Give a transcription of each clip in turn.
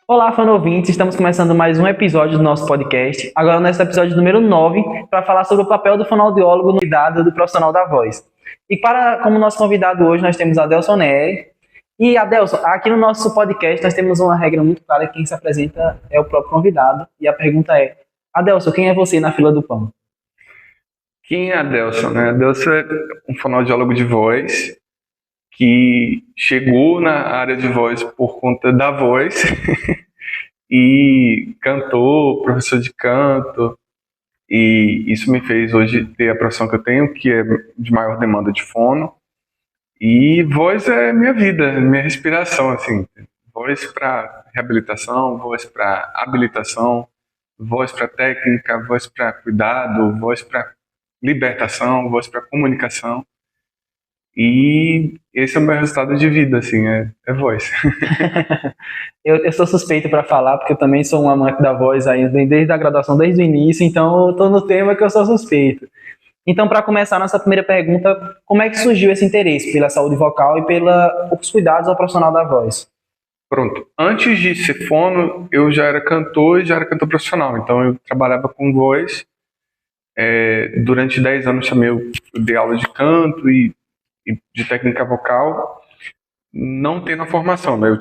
Olá, fã ouvintes, estamos começando mais um episódio do nosso podcast. Agora, nesse episódio número 9, para falar sobre o papel do fonoaudiólogo no cuidado do profissional da voz. E como nosso convidado hoje, nós temos Adelson Neri. E Adelson, aqui no nosso podcast nós temos uma regra muito clara: quem se apresenta é o próprio convidado. E a pergunta é: Adelson, quem é você na fila do pão? Quem é Adelson, né? Adelson é um fonoaudiólogo de voz que chegou na área de voz por conta da voz e cantor, professor de canto, e isso me fez hoje ter a profissão que eu tenho, que é de maior demanda de fono. E voz é minha vida, minha respiração, assim. Voz para reabilitação, voz para habilitação, voz para técnica, voz para cuidado, voz para libertação, voz para comunicação. E esse é o meu resultado de vida, assim, é voz. Eu sou suspeito para falar, porque eu também sou um amante da voz aí, desde a graduação, desde o início, então eu estou no tema que eu sou suspeito. Então, para começar a nossa primeira pergunta, como é que surgiu esse interesse pela saúde vocal e pelos cuidados ao profissional da voz? Pronto. Antes de ser fono, eu já era cantor e já era cantor profissional. Então, eu trabalhava com voz. Durante 10 anos também eu dei aula de canto e de técnica vocal, não tendo a formação, né? Eu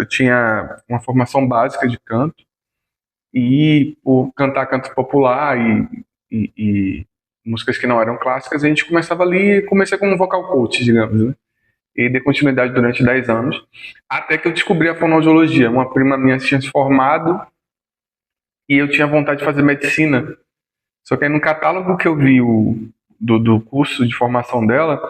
tinha uma formação básica de canto e por cantar canto popular e músicas que não eram clássicas, a gente começava ali e comecei como um vocal coach, digamos, né? E dei continuidade durante 10 anos, até que eu descobri a fonoaudiologia. Uma prima minha tinha se formado e eu tinha vontade de fazer medicina. Só que aí no catálogo que eu vi do curso de formação dela,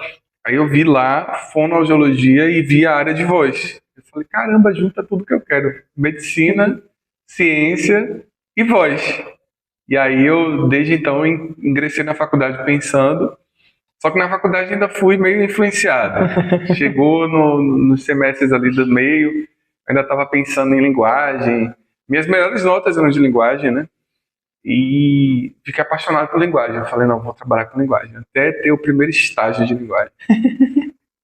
aí eu vi lá fonoaudiologia e vi a área de voz. Eu falei, caramba, junta tudo que eu quero. Medicina, ciência e voz. E aí eu, desde então, ingressei na faculdade pensando, só que na faculdade ainda fui meio influenciado. Chegou nos semestres ali do meio, ainda estava pensando em linguagem. Minhas melhores notas eram de linguagem, né? E fiquei apaixonado por linguagem. Eu falei, não, vou trabalhar com linguagem. Até ter o primeiro estágio de linguagem.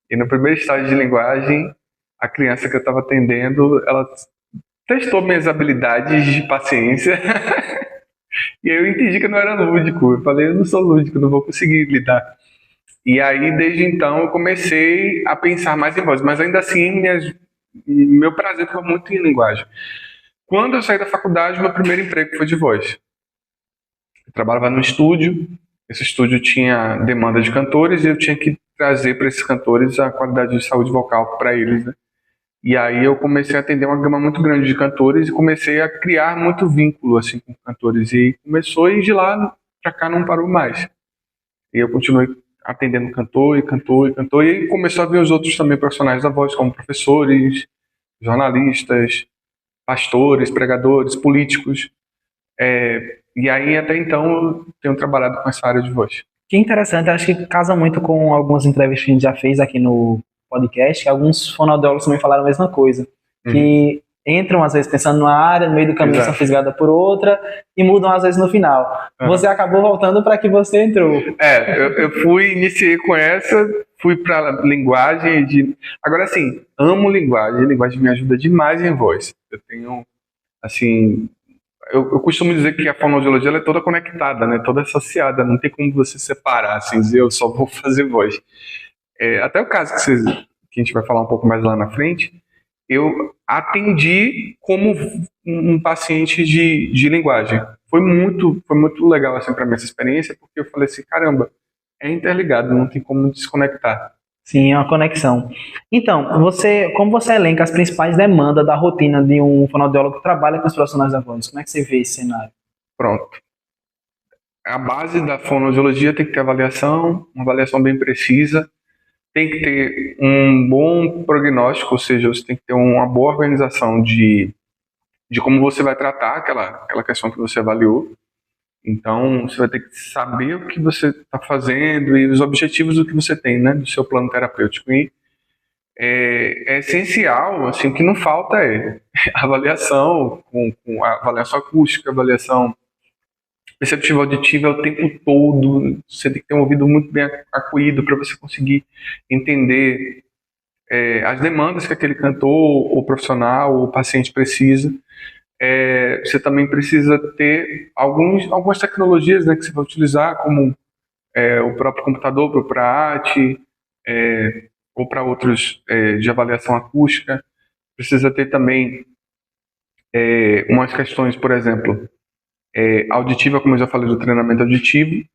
E no primeiro estágio de linguagem, a criança que eu estava atendendo, ela testou minhas habilidades de paciência. E aí eu entendi que eu não era lúdico. Eu falei, eu não sou lúdico, não vou conseguir lidar. E aí, desde então, eu comecei a pensar mais em voz. Mas ainda assim, meu prazer foi muito em linguagem. Quando eu saí da faculdade, meu primeiro emprego foi de voz. Eu trabalhava no estúdio, esse estúdio tinha demanda de cantores e eu tinha que trazer para esses cantores a qualidade de saúde vocal para eles, né? E aí eu comecei a atender uma gama muito grande de cantores e comecei a criar muito vínculo assim com cantores e começou e de lá para cá não parou mais. E eu continuei atendendo cantor e cantor e cantor e aí começou a vir os outros também profissionais da voz, como professores, jornalistas, pastores, pregadores, políticos. E aí, até então, eu tenho trabalhado com essa área de voz. Que interessante, acho que casa muito com algumas entrevistas que a gente já fez aqui no podcast, que alguns fonoaudiólogos também falaram a mesma coisa, Uhum. que entram às vezes pensando numa área, no meio do caminho são Exato. fisgadas por outra e mudam às vezes no final. Uhum. Você acabou voltando para que você entrou. Eu iniciei com essa, fui para linguagem Agora, assim, amo linguagem me ajuda demais em voz. Eu tenho, assim, eu costumo dizer que a fonoaudiologia ela é toda conectada, né? Toda associada, não tem como você separar, assim, dizer eu só vou fazer voz. Até o caso que a gente vai falar um pouco mais lá na frente, eu atendi como um paciente de linguagem. Foi muito legal assim para mim essa experiência, porque eu falei assim, caramba, é interligado, não tem como desconectar. Sim, é uma conexão. Então, como você elenca as principais demandas da rotina de um fonoaudiólogo que trabalha com os profissionais da voz? Como é que você vê esse cenário? Pronto. A base da fonoaudiologia tem que ter avaliação, uma avaliação bem precisa, tem que ter um bom prognóstico, ou seja, você tem que ter uma boa organização de como você vai tratar aquela questão que você avaliou. Então, você vai ter que saber o que você está fazendo e os objetivos do que você tem, né, do seu plano terapêutico. E é essencial, assim, o que não falta é avaliação, com a avaliação acústica, avaliação perceptiva auditiva o tempo todo. Você tem que ter um ouvido muito bem acuído para você conseguir entender as demandas que aquele cantor, ou profissional, ou paciente precisa. Você também precisa ter algumas tecnologias, né, que você vai utilizar, como o próprio computador para o PRAAT, ou para outros de avaliação acústica. Precisa ter também umas questões, por exemplo, auditiva, como eu já falei do treinamento auditivo.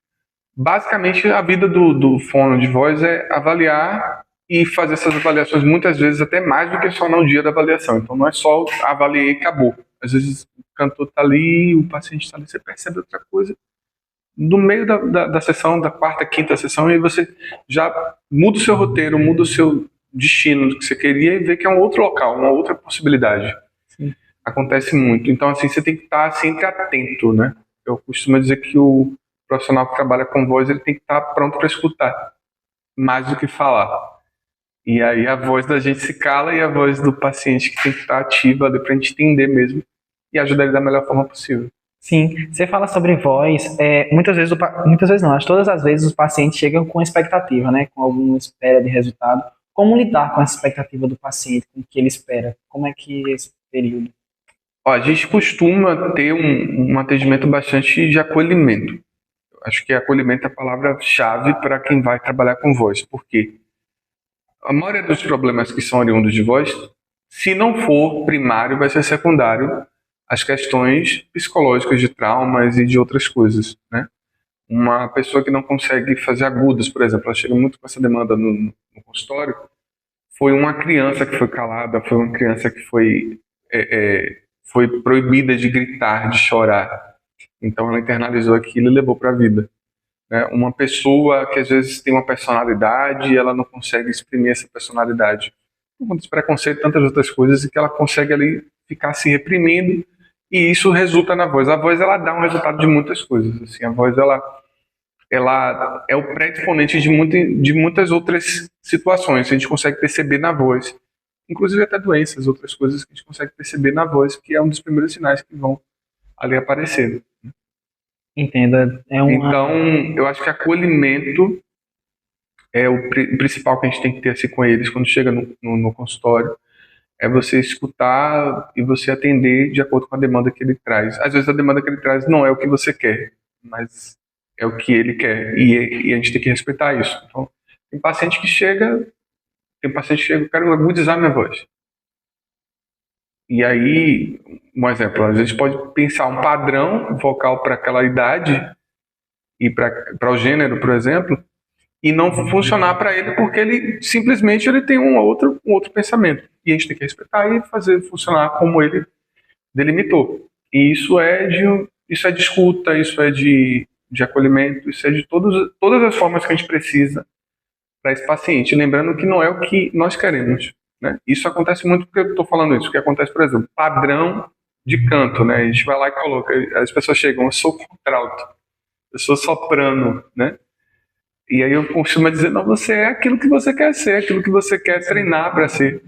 Basicamente, a vida do fono de voz é avaliar e fazer essas avaliações muitas vezes até mais do que só no dia da avaliação. Então não é só avaliei e acabou. Às vezes o cantor está ali, o paciente está ali, você percebe outra coisa no meio da sessão, da quarta, quinta sessão, e aí você já muda o seu roteiro, muda o seu destino do que você queria e vê que é um outro local, uma outra possibilidade. Sim. Acontece muito. Então, assim, você tem que estar sempre atento, né? Eu costumo dizer que o profissional que trabalha com voz, ele tem que estar pronto para escutar, mais do que falar. E aí a voz da gente se cala e a voz do paciente que tem que estar ativa ali pra gente entender mesmo e ajudar ele da melhor forma possível. Sim, você fala sobre voz, muitas vezes não, acho que todas as vezes os pacientes chegam com expectativa, né, com alguma espera de resultado. Como lidar com essa expectativa do paciente, com o que ele espera? Como é que é esse período? A gente costuma ter um atendimento bastante de acolhimento. Acho que acolhimento é a palavra-chave para quem vai trabalhar com voz, porque a maioria dos problemas que são oriundos de voz, se não for primário, vai ser secundário as questões psicológicas de traumas e de outras coisas, né? Uma pessoa que não consegue fazer agudas, por exemplo, ela chega muito com essa demanda no consultório, foi uma criança que foi calada, foi uma criança que foi proibida de gritar, de chorar. Então ela internalizou aquilo e levou para a vida. Né? Uma pessoa que às vezes tem uma personalidade e ela não consegue exprimir essa personalidade. Por conta de preconceito e tantas outras coisas, e que ela consegue ali ficar se reprimindo, e isso resulta na voz. A voz, ela dá um resultado de muitas coisas. Assim, a voz, ela é o predisponente de muitas outras situações que a gente consegue perceber na voz. Inclusive até doenças, outras coisas que a gente consegue perceber na voz, que é um dos primeiros sinais que vão ali aparecer. Entenda. Então, eu acho que acolhimento é o principal que a gente tem que ter assim, com eles quando chega no consultório. É você escutar e você atender de acordo com a demanda que ele traz. Às vezes a demanda que ele traz não é o que você quer, mas é o que ele quer. E a gente tem que respeitar isso. Então, tem paciente que chega, eu quero agudizar minha voz. E aí, um exemplo, a gente pode pensar um padrão vocal para aquela idade e para o gênero, por exemplo, e não funcionar para ele porque ele simplesmente tem um outro pensamento. E a gente tem que respeitar e fazer funcionar como ele delimitou. E isso é de escuta, isso é de acolhimento, isso é de todas as formas que a gente precisa para esse paciente. Lembrando que não é o que nós queremos. Né? Isso acontece muito porque eu estou falando isso. O que acontece, por exemplo, padrão de canto. Né? A gente vai lá e coloca, as pessoas chegam, eu sou contralto, eu sou soprano, né? E aí eu costumo dizer, não, você é aquilo que você quer ser, aquilo que você quer treinar para ser.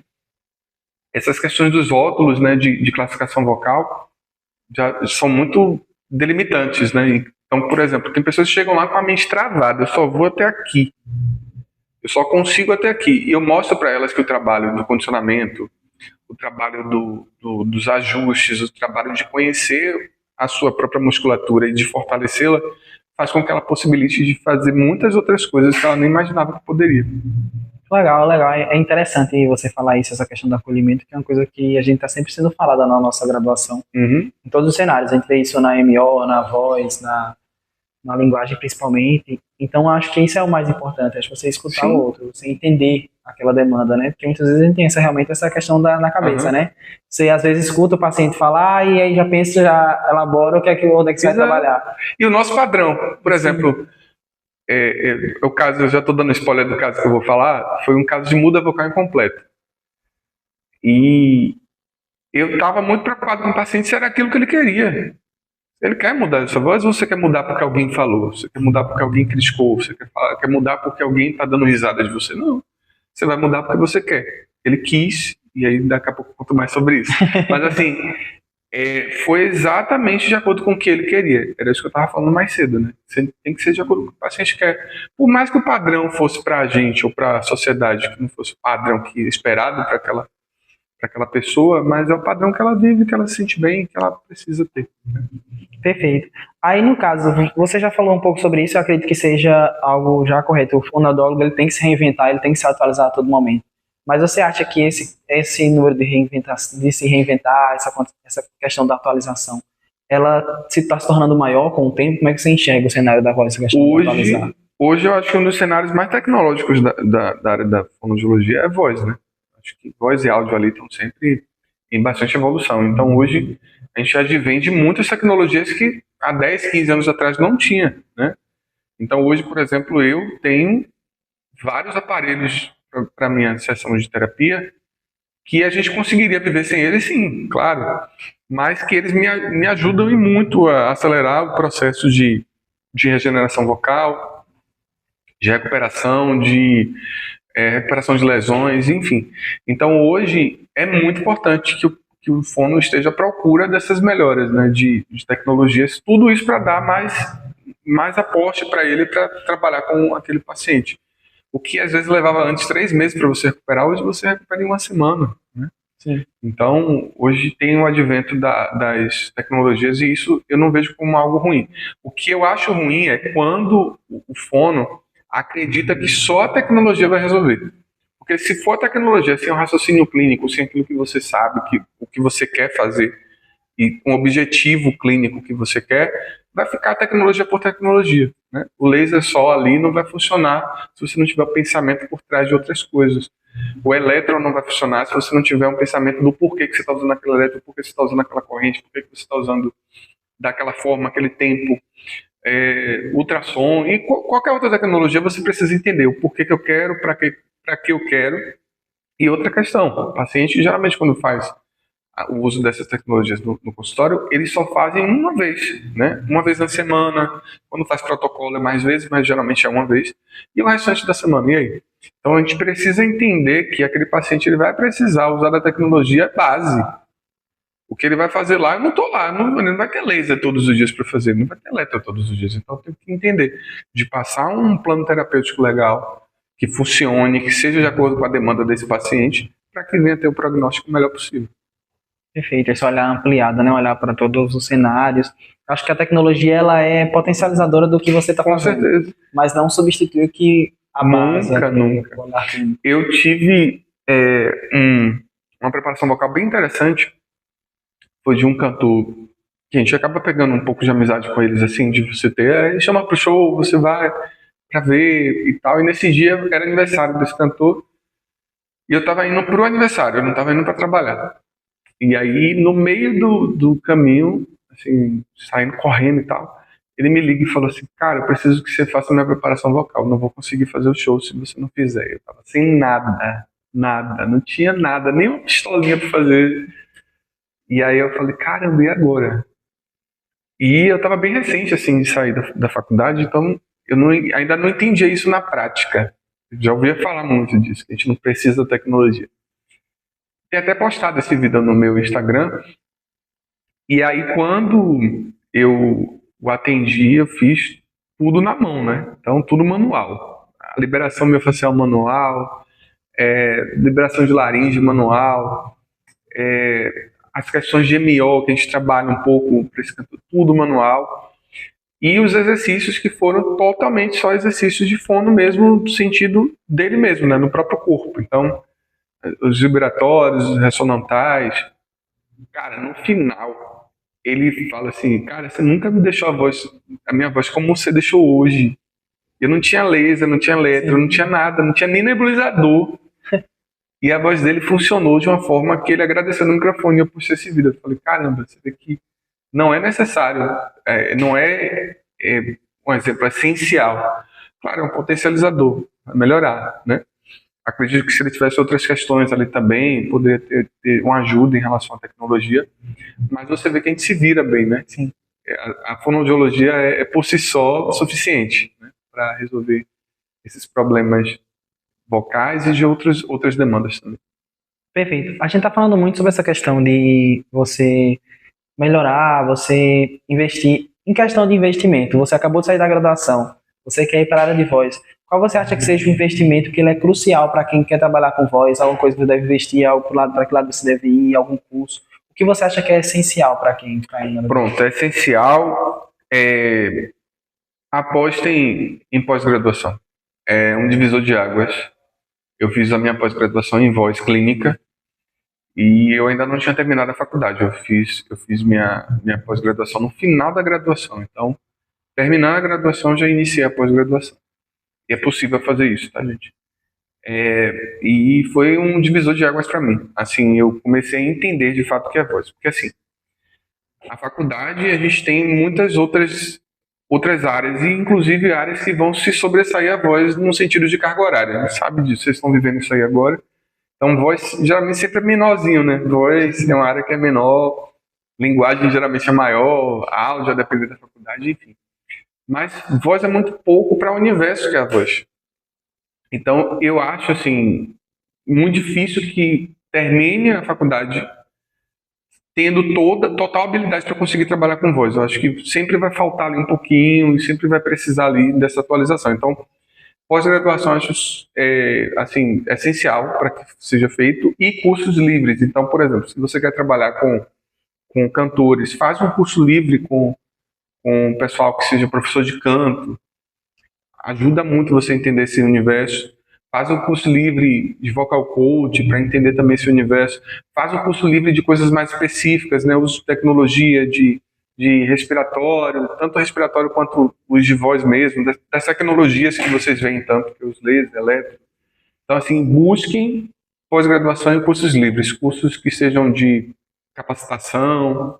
Essas questões dos rótulos, né, de classificação vocal já são muito delimitantes, né? Então, por exemplo, tem pessoas que chegam lá com a mente travada, eu só vou até aqui. Eu só consigo até aqui. E eu mostro para elas que o trabalho do condicionamento, o trabalho dos ajustes, o trabalho de conhecer a sua própria musculatura e de fortalecê-la, faz com que ela possibilite de fazer muitas outras coisas que ela nem imaginava que poderia. Legal, legal. É interessante você falar isso, essa questão do acolhimento, que é uma coisa que a gente está sempre sendo falada na nossa graduação. Uhum. Em todos os cenários. A gente vê isso na MO, na voz, na linguagem principalmente. Então, acho que isso é o mais importante. Acho que você escutar Sim. o outro, você entender aquela demanda, né? Porque muitas vezes a gente tem realmente essa questão na cabeça, né? Você às vezes escuta o paciente falar e aí já pensa, já elabora onde é que você vai trabalhar. E o nosso padrão, por exemplo, o caso, eu já estou dando spoiler do caso que eu vou falar, foi um caso de muda vocal incompleta. E eu estava muito preocupado com o paciente se era aquilo que ele queria. Ele quer mudar essa voz ou você quer mudar porque alguém falou? Você quer mudar porque alguém criticou? Você quer mudar porque alguém está dando risada de você? Não. Você vai mudar porque você quer. Ele quis, e aí daqui a pouco eu conto mais sobre isso. Mas assim, foi exatamente de acordo com o que ele queria. Era isso que eu estava falando mais cedo, né? Você tem que ser de acordo com o que o paciente quer. Por mais que o padrão fosse para a gente ou para a sociedade, que não fosse o padrão que é esperado para aquela pessoa, mas é o padrão que ela vive, que ela se sente bem, que ela precisa ter. Perfeito. Aí, no caso, você já falou um pouco sobre isso, eu acredito que seja algo já correto. O fonoaudiólogo ele tem que se reinventar, ele tem que se atualizar a todo momento. Mas você acha que esse número de se reinventar, essa questão da atualização, ela está se tornando maior com o tempo? Como é que você enxerga o cenário da voz, essa questão de atualizar? Hoje eu acho que um dos cenários mais tecnológicos da área da fonoaudiologia é voz, né? Acho que voz e áudio ali estão sempre em bastante evolução. Então hoje a gente advém de muitas tecnologias que há 10, 15 anos atrás não tinha, né? Então hoje, por exemplo, eu tenho vários aparelhos para minha sessão de terapia que a gente conseguiria viver sem eles, sim, claro, mas que eles me ajudam e muito a acelerar o processo de regeneração vocal, de recuperação, de recuperação de lesões, enfim. Então hoje é muito importante que o fono esteja à procura dessas melhoras, né, de tecnologias, tudo isso para dar mais aporte para ele para trabalhar com aquele paciente. O que às vezes levava antes 3 meses para você recuperar, hoje você recupera em 1 semana, né? Sim. Então, hoje tem o advento das tecnologias e isso eu não vejo como algo ruim. O que eu acho ruim é quando o fono acredita que só a tecnologia vai resolver. Porque se for a tecnologia sem um raciocínio clínico, sem aquilo que você sabe, o que você quer fazer, e um objetivo clínico que você quer, vai ficar tecnologia por tecnologia, né? O laser só ali não vai funcionar se você não tiver o pensamento por trás de outras coisas. O elétron não vai funcionar se você não tiver um pensamento do porquê que você está usando aquele elétron, porquê que você está usando aquela corrente, porquê que você está usando daquela forma, aquele tempo, ultrassom e qualquer outra tecnologia. Você precisa entender o porquê que eu quero, para que eu quero. E outra questão, o paciente geralmente quando faz o uso dessas tecnologias no consultório, eles só fazem uma vez, né? Uma vez na semana. Quando faz protocolo é mais vezes, mas geralmente é uma vez. E o restante da semana, e aí? Então a gente precisa entender que aquele paciente ele vai precisar usar da tecnologia base. O que ele vai fazer lá, eu não estou lá, ele não vai ter laser todos os dias para fazer, não vai ter eletro todos os dias. Então tem que entender de passar um plano terapêutico legal, que funcione, que seja de acordo com a demanda desse paciente, para que venha ter o prognóstico melhor possível. Perfeito, esse olhar ampliado, né? Olhar para todos os cenários. Acho que a tecnologia ela é potencializadora do que você está fazendo. Com certeza. Mas não substitui o que a base. Nunca. Eu tive uma preparação vocal bem interessante. Foi de um cantor que a gente acaba pegando um pouco de amizade com eles, assim, de você ter, chama pro show, você vai pra ver e tal. E nesse dia era aniversário desse cantor. E eu tava indo pro aniversário, eu não tava indo pra trabalhar. E aí, no meio do caminho, assim, saindo correndo e tal, ele me liga e falou assim, cara, eu preciso que você faça a minha preparação vocal, não vou conseguir fazer o show se você não fizer. Eu tava sem nada, não tinha nada, nem uma pistolinha pra fazer. E aí eu falei, caramba, e agora? E eu tava bem recente, assim, de sair da faculdade, então eu ainda não entendia isso na prática. Eu já ouvia falar muito disso, que a gente não precisa da tecnologia. Tem até postado esse vídeo no meu Instagram. E aí, quando eu o atendi, eu fiz tudo na mão, né? Então, tudo manual. A liberação miofascial manual, liberação de laringe manual, as questões de MO, que a gente trabalha um pouco para esse canto, tudo manual. E os exercícios que foram totalmente só exercícios de fono mesmo, no sentido dele mesmo, né? No próprio corpo. Então, os vibratórios, os ressonantais. Cara, no final, ele fala assim, cara, você nunca me deixou a minha voz como você deixou hoje. Eu não tinha laser, não tinha eletro, não tinha nada, não tinha nem nebulizador. E a voz dele funcionou de uma forma que ele agradeceu no microfone e eu puxei esse vídeo. Eu falei, caramba, você vê que não é necessário, não é um exemplo essencial. Claro, é um potencializador, vai melhorar, né? Acredito que se ele tivesse outras questões ali também, poderia ter uma ajuda em relação à tecnologia. Mas você vê que a gente se vira bem, né? Sim. A fonoaudiologia é por si só suficiente, né, para resolver esses problemas vocais e de outras demandas também. Perfeito. A gente está falando muito sobre essa questão de você melhorar, você investir. Em questão de investimento, você acabou de sair da graduação, você quer ir para a área de voz. Qual você acha que seja o investimento que ele é crucial para quem quer trabalhar com voz? Alguma coisa que você deve investir, algo para que lado você deve ir, algum curso? O que você acha que é essencial para quem está indo? Pronto, é essencial. Apostem em pós-graduação. É um divisor de águas. Eu fiz a minha pós-graduação em voz clínica e eu ainda não tinha terminado a faculdade. Eu fiz minha pós-graduação no final da graduação. Então, terminando a graduação, eu já iniciei a pós-graduação. E é possível fazer isso, tá, gente? E foi um divisor de águas para mim. Assim, eu comecei a entender de fato o que é voz. Porque, assim, a faculdade, a gente tem muitas outras áreas, e inclusive áreas que vão se sobressair a voz no sentido de carga horária. Né? Sabe disso, vocês estão vivendo isso aí agora. Então, voz geralmente sempre é menorzinho, né? Voz é uma área que é menor, linguagem geralmente é maior, áudio a depender da faculdade, enfim. Mas voz é muito pouco para o universo que é a voz. Então, eu acho, assim, muito difícil que termine a faculdade tendo total habilidade para conseguir trabalhar com voz. Eu acho que sempre vai faltar ali um pouquinho e sempre vai precisar ali dessa atualização. Então, pós-graduação acho assim, essencial para que seja feito, e cursos livres. Então, por exemplo, se você quer trabalhar com cantores, faz um curso livre com um pessoal que seja professor de canto. Ajuda muito você a entender esse universo. Faz um curso livre de vocal coach para entender também esse universo. Faz um curso livre de coisas mais específicas, né? Uso de tecnologia, de respiratório, tanto respiratório quanto os de voz mesmo, das tecnologias que vocês veem tanto, que os lasers, elétricos. Então, assim, busquem pós-graduação e cursos livres, cursos que sejam de capacitação,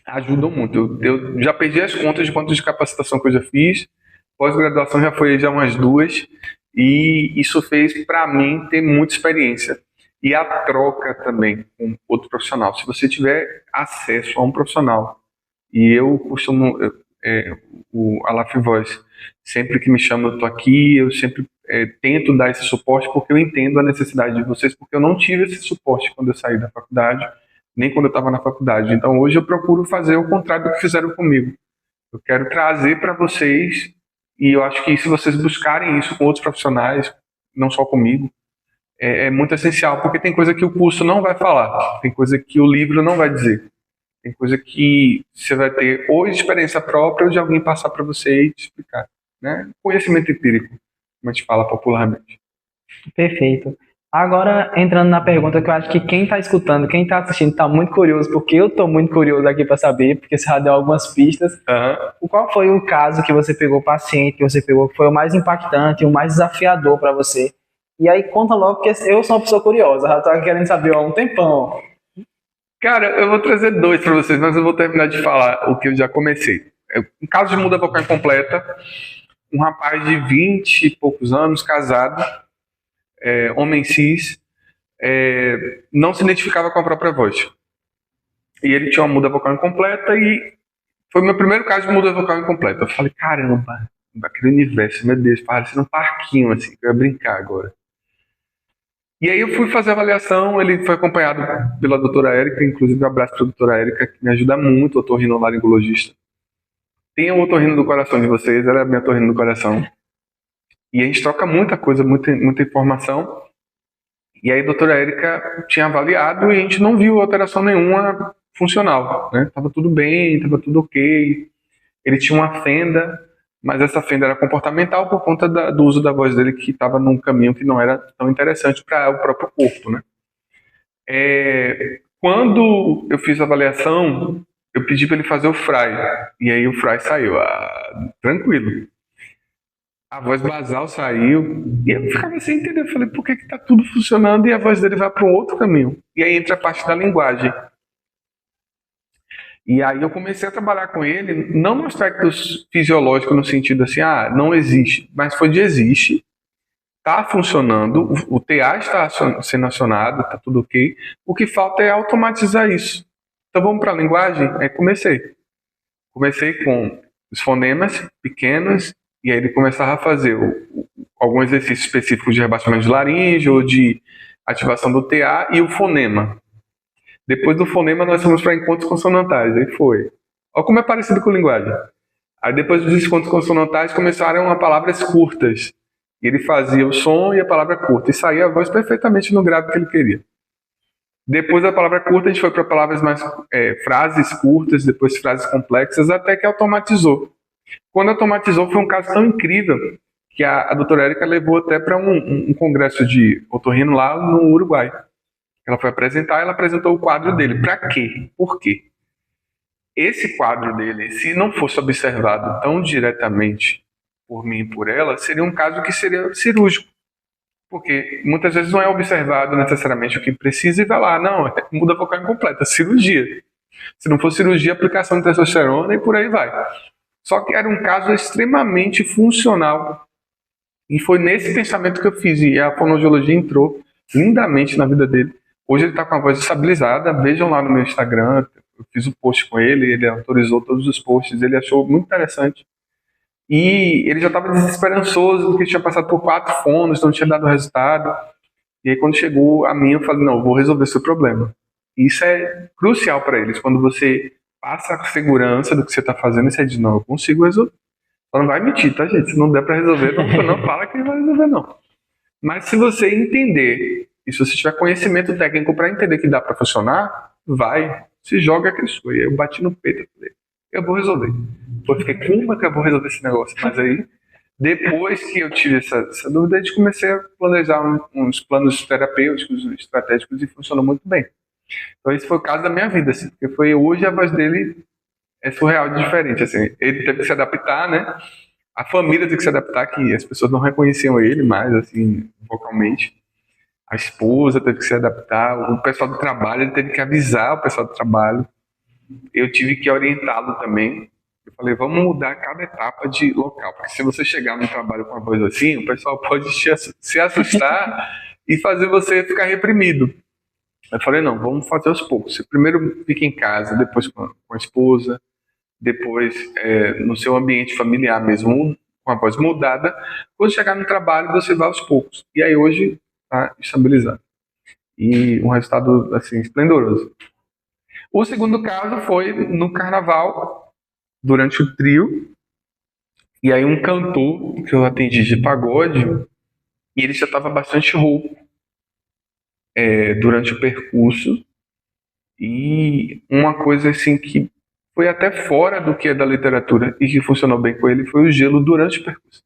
ajudam muito. Eu já perdi as contas de quanto de capacitação que eu já fiz. Pós-graduação já foi já umas 2, e isso fez para mim ter muita experiência. E a troca também com outro profissional. Se você tiver acesso a um profissional, e eu costumo, o Alaf Voice, sempre que me chama eu estou aqui, eu sempre tento dar esse suporte, porque eu entendo a necessidade de vocês, porque eu não tive esse suporte quando eu saí da faculdade, nem quando eu estava na faculdade. Então hoje eu procuro fazer o contrário do que fizeram comigo. Eu quero trazer para vocês, e eu acho que se vocês buscarem isso com outros profissionais, não só comigo, é muito essencial, porque tem coisa que o curso não vai falar, tem coisa que o livro não vai dizer, tem coisa que você vai ter ou de experiência própria ou de alguém passar para você e te explicar, né? Conhecimento empírico, como a gente fala popularmente. Perfeito. Agora, entrando na pergunta que eu acho que quem está escutando, quem está assistindo, está muito curioso, porque eu estou muito curioso aqui para saber, porque você já deu algumas pistas. Qual foi o caso que você pegou, o paciente que você pegou, que foi o mais impactante, o mais desafiador para você? E aí conta logo, porque eu sou uma pessoa curiosa, já estou querendo saber há um tempão. Cara, eu vou trazer 2 para vocês, mas eu vou terminar de falar o que eu já comecei. Em caso de muda vocal incompleta, um rapaz de 20 e poucos anos, casado, homem cis, não se identificava com a própria voz. E ele tinha uma muda vocal incompleta, e foi o meu primeiro caso de muda vocal incompleta. Eu falei, caramba, aquele universo, meu Deus, parece um parquinho, assim, que eu ia brincar agora. E aí eu fui fazer a avaliação, ele foi acompanhado pela doutora Érica, inclusive um abraço para a doutora Érica, que me ajuda muito, otorrinolaringologista. Tem o otorrino do coração de vocês, ela é a minha otorrino do coração. E a gente troca muita coisa, muita informação. E aí a doutora Érica tinha avaliado e a gente não viu alteração nenhuma funcional, né? Tava tudo bem, tava tudo ok. Ele tinha uma fenda, mas essa fenda era comportamental por conta do uso da voz dele, que estava num caminho que não era tão interessante para o próprio corpo, né? Quando eu fiz a avaliação, eu pedi para ele fazer o fry, e aí o fry saiu, tranquilo. A voz basal saiu, e eu ficava sem entender. Eu falei, por que tá tudo funcionando e a voz dele vai para um outro caminho? E aí entra a parte da linguagem. E aí eu comecei a trabalhar com ele, não no aspecto fisiológico, no sentido assim, não existe, mas foi de existe, está funcionando, o TA está sendo acionado, está tudo ok, o que falta é automatizar isso. Então vamos para a linguagem? Comecei com os fonemas pequenos, e aí ele começava a fazer algum exercício específico de rebaixamento de laringe ou de ativação do TA e o fonema. Depois do fonema, nós fomos para encontros consonantais. Aí foi. Olha como é parecido com linguagem. Aí depois dos encontros consonantais, começaram a palavras curtas. E ele fazia o som e a palavra curta. E saía a voz perfeitamente no grave que ele queria. Depois da palavra curta, a gente foi para palavras mais frases curtas, depois frases complexas, até que automatizou. Quando automatizou, foi um caso tão incrível que a doutora Érica levou até para um congresso de otorrino lá no Uruguai. Ela foi apresentar, ela apresentou o quadro dele. Para quê? Por quê? Esse quadro dele, se não fosse observado tão diretamente por mim e por ela, seria um caso que seria cirúrgico. Porque muitas vezes não é observado necessariamente o que precisa e vai lá, não, muda vocal incompleta, cirurgia. Se não for cirurgia, aplicação de testosterona e por aí vai. Só que era um caso extremamente funcional. E foi nesse pensamento que eu fiz, e a fonoaudiologia entrou lindamente na vida dele. Hoje ele está com a voz estabilizada, vejam lá no meu Instagram, eu fiz um post com ele, ele autorizou todos os posts, ele achou muito interessante. E ele já estava desesperançoso, porque tinha passado por 4 fonos, não tinha dado resultado. E aí quando chegou a mim, eu falei, não, eu vou resolver seu problema. E isso é crucial para eles, quando você passa a segurança do que você está fazendo, você diz, não, eu consigo resolver. Só não vai mentir, tá, gente? Se não der para resolver, não fala que não vai resolver, não. Mas se você entender, e se você tiver conhecimento técnico para entender que dá para funcionar, vai, se joga que isso. E eu bati no peito e falei, eu vou resolver. Eu fiquei, como é que eu vou resolver esse negócio? Mas aí, depois que eu tive essa dúvida, a gente comecei a planejar uns planos terapêuticos, estratégicos, e funcionou muito bem. Então esse foi o caso da minha vida, assim, porque foi hoje a voz dele é surreal de diferente, assim. Ele teve que se adaptar, né? A família teve que se adaptar, que as pessoas não reconheciam ele mais, assim, vocalmente. A esposa teve que se adaptar, o pessoal do trabalho, ele teve que avisar o pessoal do trabalho. Eu tive que orientá-lo também. Eu falei, vamos mudar cada etapa de local, porque se você chegar no trabalho com a voz assim, o pessoal pode se assustar e fazer você ficar reprimido. Eu falei, não, vamos fazer aos poucos. Você primeiro fica em casa, depois com a esposa, depois no seu ambiente familiar mesmo, com a voz mudada. Quando chegar no trabalho, você vai aos poucos. E aí hoje está estabilizado. E um resultado, assim, esplendoroso. O segundo caso foi no carnaval, durante o trio. E aí um cantor que eu atendi de pagode, e ele já estava bastante rouco durante o percurso. E uma coisa assim que foi até fora do que é da literatura e que funcionou bem com ele foi o gelo durante o percurso.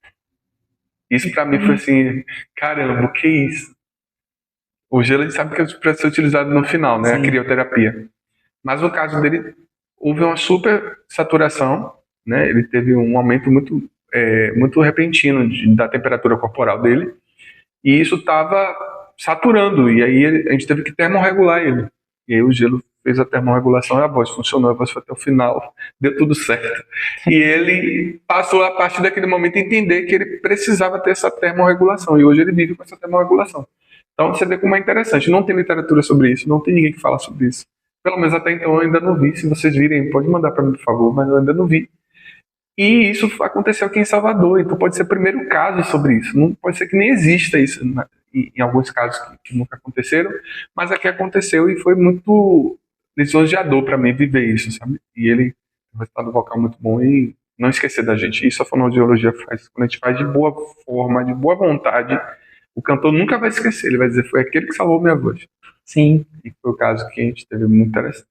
Isso pra mim foi assim, caramba, o que é isso? O gelo a gente sabe que é para ser utilizado no final, né? Sim. A crioterapia. Mas no caso dele, houve uma super saturação, né? Ele teve um aumento muito repentino da temperatura corporal dele, e isso estava saturando, e aí a gente teve que termorregular ele. E aí o gelo fez a termorregulação e a voz funcionou, a voz foi até o final, deu tudo certo. E ele passou a partir daquele momento a entender que ele precisava ter essa termorregulação, e hoje ele vive com essa termorregulação. Então você vê como é interessante, não tem literatura sobre isso, não tem ninguém que fala sobre isso. Pelo menos até então eu ainda não vi, se vocês virem, pode mandar para mim, por favor, mas eu ainda não vi. E isso aconteceu aqui em Salvador, então pode ser o primeiro caso sobre isso. Não pode ser que nem exista isso em alguns casos que nunca aconteceram, mas aqui aconteceu e foi muito lisonjeador para mim viver isso, sabe? E ele tem um resultado vocal muito bom e não esquecer da gente. Isso a fonoaudiologia faz. Quando a gente faz de boa forma, de boa vontade, o cantor nunca vai esquecer, ele vai dizer, foi aquele que salvou minha voz. Sim. E foi o caso que a gente teve muito interessante.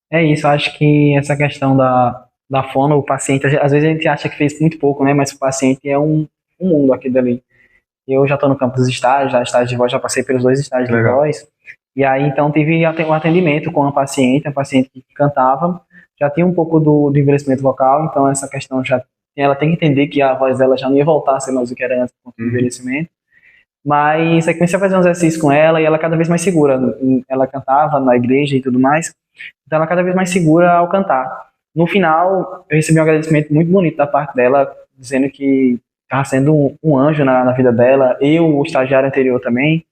É isso, acho que essa questão da fono, o paciente, às vezes a gente acha que fez muito pouco, né? Mas o paciente é um mundo aqui dali. Eu já estou no campo dos estágios, já estágio de voz, já passei pelos 2 estágios de voz. E aí, então, tive um atendimento com uma paciente que cantava, já tinha um pouco do envelhecimento vocal, então essa questão ela tem que entender que a voz dela já não ia voltar a ser mais o que era antes do envelhecimento. Mas aí comecei a fazer um exercício com ela e ela cada vez mais segura. Ela cantava na igreja e tudo mais, então ela cada vez mais segura ao cantar. No final, eu recebi um agradecimento muito bonito da parte dela, dizendo que estava sendo um anjo na vida dela, o estagiário anterior também.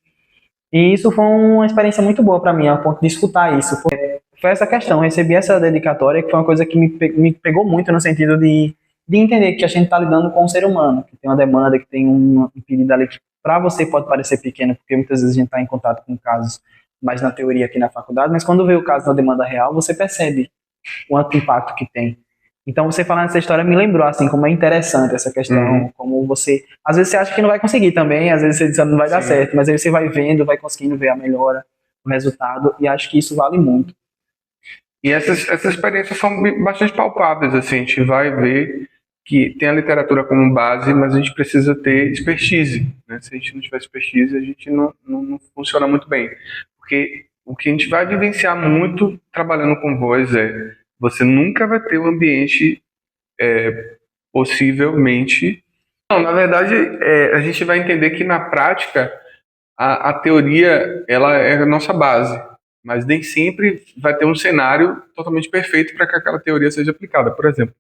E isso foi uma experiência muito boa para mim, a ponto de escutar isso. Foi essa questão, eu recebi essa dedicatória, que foi uma coisa que me pegou muito no sentido de entender que a gente está lidando com um ser humano, que tem uma demanda, que tem um pedido ali que para você pode parecer pequeno, porque muitas vezes a gente está em contato com casos mais na teoria aqui na faculdade, mas quando vê o caso da demanda real, você percebe quanto impacto que tem. Então, você falando essa história me lembrou, assim, como é interessante essa questão, como você... Às vezes você acha que não vai conseguir também, às vezes você diz que não vai dar certo, mas aí você vai vendo, vai conseguindo ver a melhora, o resultado, e acho que isso vale muito. E essas experiências são bastante palpáveis, assim, a gente vai ver que tem a literatura como base, mas a gente precisa ter expertise, né? Se a gente não tiver expertise, a gente não funciona muito bem. Porque o que a gente vai vivenciar muito trabalhando com voz é você nunca vai ter um ambiente possivelmente... Não, na verdade, a gente vai entender que na prática a teoria ela é a nossa base, mas nem sempre vai ter um cenário totalmente perfeito para que aquela teoria seja aplicada. Por exemplo,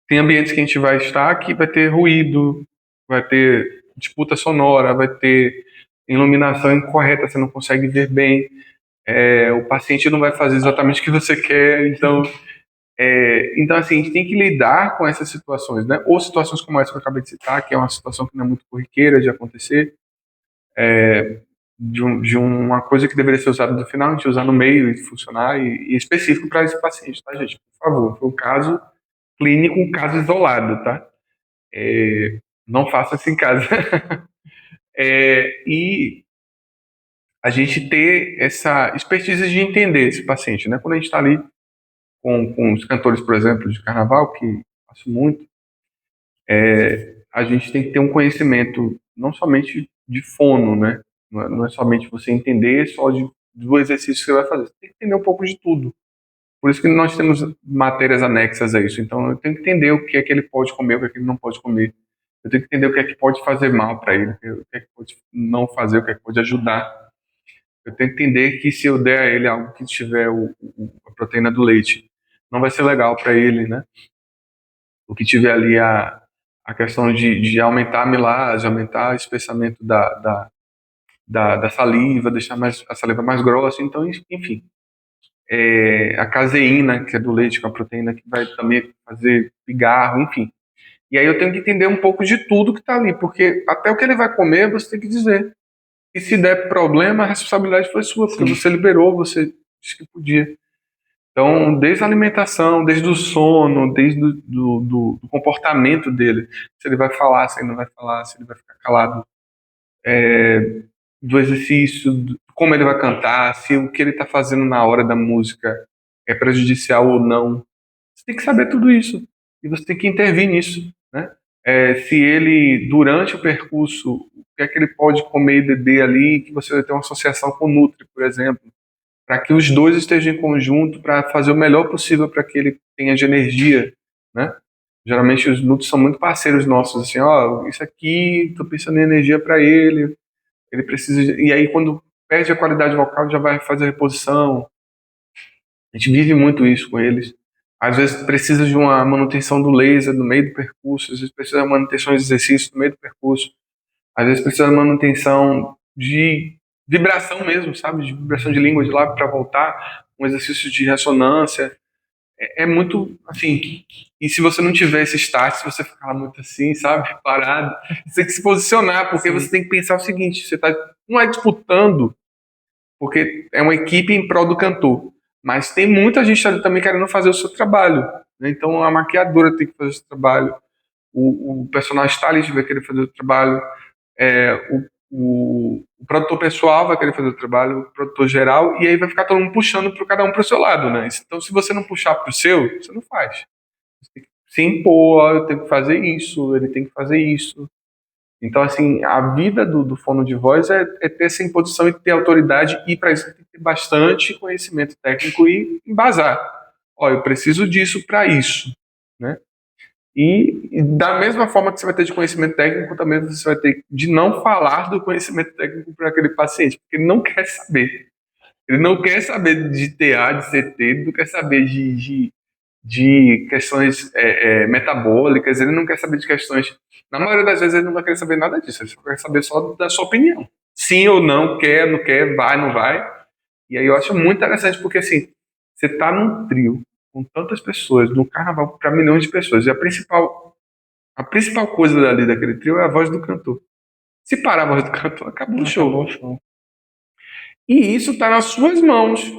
tem ambientes que a gente vai estar que vai ter ruído, vai ter disputa sonora, vai ter iluminação incorreta, você não consegue ver bem, o paciente não vai fazer exatamente o que você quer, então assim, a gente tem que lidar com essas situações, né? Ou situações como essa que eu acabei de citar, que é uma situação que não é muito corriqueira de acontecer, de uma coisa que deveria ser usada no final, a gente usar no meio e funcionar, e específico para esse paciente, tá, gente? Por favor, foi um caso clínico, um caso isolado, tá? Não faça isso em casa. E a gente ter essa expertise de entender esse paciente, né? Quando a gente está ali com os cantores, por exemplo, de carnaval, que faço muito, a gente tem que ter um conhecimento não somente de fono, né? Não é somente você entender só do exercício que você vai fazer. Você tem que entender um pouco de tudo. Por isso que nós temos matérias anexas a isso. Então, eu tenho que entender o que é que ele pode comer, o que é que ele não pode comer. Eu tenho que entender o que é que pode fazer mal para ele, o que é que pode não fazer, o que é que pode ajudar. Eu tenho que entender que se eu der a ele algo que tiver a proteína do leite, não vai ser legal para ele, né? O que tiver ali a questão de aumentar a amilase, aumentar o espessamento da saliva, deixar a saliva mais grossa. Então, enfim, a caseína, que é do leite, com a proteína que vai também fazer pigarro, enfim. E aí eu tenho que entender um pouco de tudo que está ali, porque até o que ele vai comer, você tem que dizer. E se der problema, a responsabilidade foi sua, porque você liberou, você disse que podia. Então, desde a alimentação, desde o sono, desde do comportamento dele, se ele vai falar, se ele não vai falar, se ele vai ficar calado, do exercício, como ele vai cantar, se o que ele está fazendo na hora da música é prejudicial ou não. Você tem que saber tudo isso e você tem que intervir nisso, né? Se ele, durante o percurso, o que é que ele pode comer e beber ali, que você vai ter uma associação com o Nutri, por exemplo, para que os dois estejam em conjunto para fazer o melhor possível para que ele tenha de energia, né? Geralmente os Nutri são muito parceiros nossos, assim, ó, isso aqui, tô pensando em energia para ele precisa, e aí quando perde a qualidade vocal já vai fazer a reposição. A gente vive muito isso com eles. Às vezes precisa de uma manutenção do laser no meio do percurso, às vezes precisa de uma manutenção de exercício no meio do percurso, às vezes precisa de manutenção de vibração mesmo, sabe? De vibração de língua de lábio para voltar, um exercício de ressonância. É muito, assim, e se você não tiver esse start, se você ficar muito assim, sabe? Parado, você tem que se posicionar, porque você tem que pensar o seguinte, você não é disputando, porque é uma equipe em prol do cantor. Mas tem muita gente ali também querendo fazer o seu trabalho, né? Então a maquiadora tem que fazer o seu trabalho, o personagem stylist vai querer fazer o trabalho, o produtor pessoal vai querer fazer o trabalho, o produtor geral, e aí vai ficar todo mundo puxando para cada um para o seu lado, né? Então se você não puxar para o seu, você não faz. Você tem que se impor, ó, eu tenho que fazer isso, ele tem que fazer isso. Então, assim, a vida do fono de voz é ter essa imposição e ter autoridade, e para isso tem que ter bastante conhecimento técnico e embasar. Ó, eu preciso disso para isso, né? E da mesma forma que você vai ter de conhecimento técnico, também você vai ter de não falar do conhecimento técnico para aquele paciente, porque ele não quer saber. Ele não quer saber de TA, de CT, ele não quer saber de questões metabólicas, ele não quer saber de questões. Na maioria das vezes ele não vai querer saber nada disso, ele só quer saber só da sua opinião. Sim ou não, quer, não quer, vai, não vai. E aí eu acho muito interessante, porque assim, você está num trio com tantas pessoas, num carnaval para milhões de pessoas, e a principal coisa dali daquele trio é a voz do cantor. Se parar a voz do cantor, acabou o show. E isso está nas suas mãos.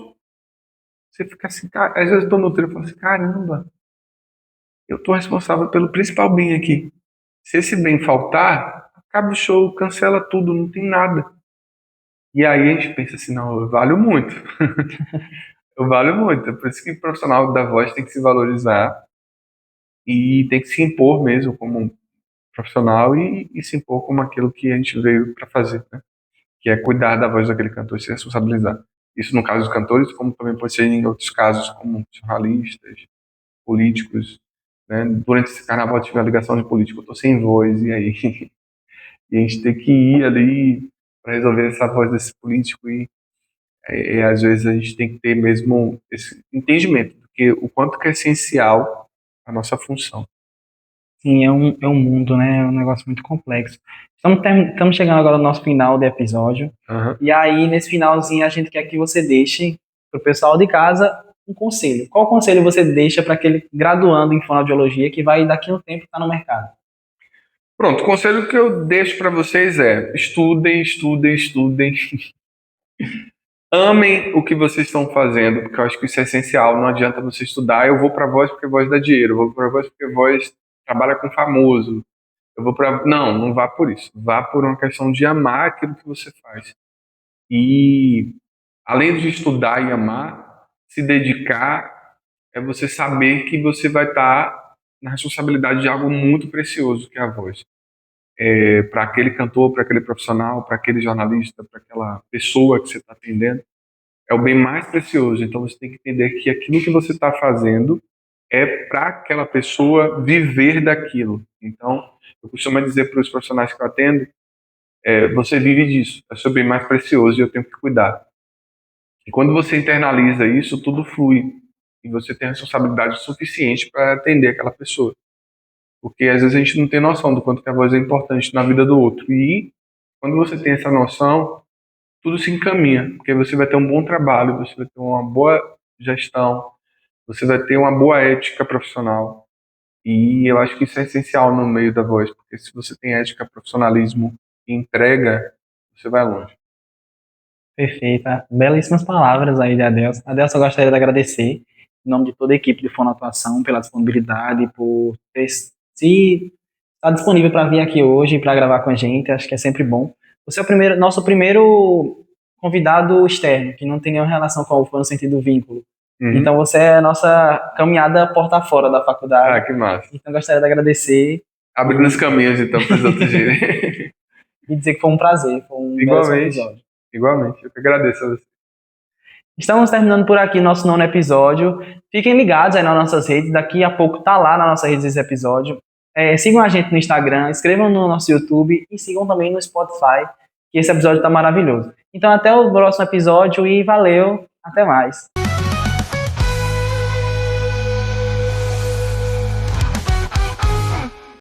Você fica assim, às vezes eu estou no treino e falo assim, caramba, eu estou responsável pelo principal bem aqui. Se esse bem faltar, acaba o show, cancela tudo, não tem nada. E aí a gente pensa assim, não, eu valho muito. Eu valho muito. É por isso que o profissional da voz tem que se valorizar e tem que se impor mesmo como um profissional e se impor como aquilo que a gente veio para fazer, né? Que é cuidar da voz daquele cantor e se responsabilizar. Isso no caso dos cantores, como também pode ser em outros casos, como jornalistas, políticos, né? Durante esse carnaval eu tive uma ligação de político, eu tô sem voz, e aí? E a gente tem que ir ali para resolver essa voz desse político e às vezes a gente tem que ter mesmo esse entendimento do que o quanto que é essencial a nossa função. Sim, é um mundo, né? É um negócio muito complexo. Estamos chegando agora no nosso final do episódio. Aham. E aí, nesse finalzinho, a gente quer que você deixe para o pessoal de casa um conselho. Qual conselho você deixa para aquele graduando em fonoaudiologia que vai daqui a um tempo estar no mercado? Pronto, o conselho que eu deixo para vocês é: estudem, estudem, estudem. Amem o que vocês estão fazendo, porque eu acho que isso é essencial. Não adianta você estudar, eu vou para voz porque voz dá dinheiro, eu vou para voz porque voz trabalha com famoso. Eu vou para não vá por isso. Vá por uma questão de amar aquilo que você faz. E além de estudar e amar, se dedicar é você saber que você vai estar na responsabilidade de algo muito precioso, que é a voz. Para aquele cantor, para aquele profissional, para aquele jornalista, para aquela pessoa que você está atendendo, é o bem mais precioso. Então você tem que entender que aquilo que você está fazendo é para aquela pessoa viver daquilo. Então, eu costumo dizer para os profissionais que eu atendo, você vive disso, é o seu bem mais precioso e eu tenho que cuidar. E quando você internaliza isso, tudo flui. E você tem a responsabilidade suficiente para atender aquela pessoa. Porque às vezes a gente não tem noção do quanto que a voz é importante na vida do outro. E quando você tem essa noção, tudo se encaminha. Porque você vai ter um bom trabalho, você vai ter uma boa gestão, você vai ter uma boa ética profissional. E eu acho que isso é essencial no meio da voz. Porque se você tem ética, profissionalismo e entrega, você vai longe. Perfeita. Belíssimas palavras aí de Adelson. Adelson, eu gostaria de agradecer, em nome de toda a equipe de Fonoatuação, pela disponibilidade, por ter se estar disponível para vir aqui hoje para gravar com a gente. Acho que é sempre bom. Você é nosso primeiro convidado externo, que não tem nenhuma relação com a UFA no sentido vínculo. Uhum. Então você é a nossa caminhada porta fora da faculdade. Ah, que massa. Então gostaria de agradecer Abrindo os caminhos, então, para os outros irem. e dizer que foi um prazer, foi um belíssimo episódio. Igualmente. Eu que agradeço a você. Estamos terminando por aqui nosso nono episódio. Fiquem ligados aí nas nossas redes. Daqui a pouco tá lá na nossa rede esse episódio. Sigam a gente no Instagram, inscrevam no nosso YouTube e sigam também no Spotify, que esse episódio tá maravilhoso. Então até o próximo episódio e valeu, até mais.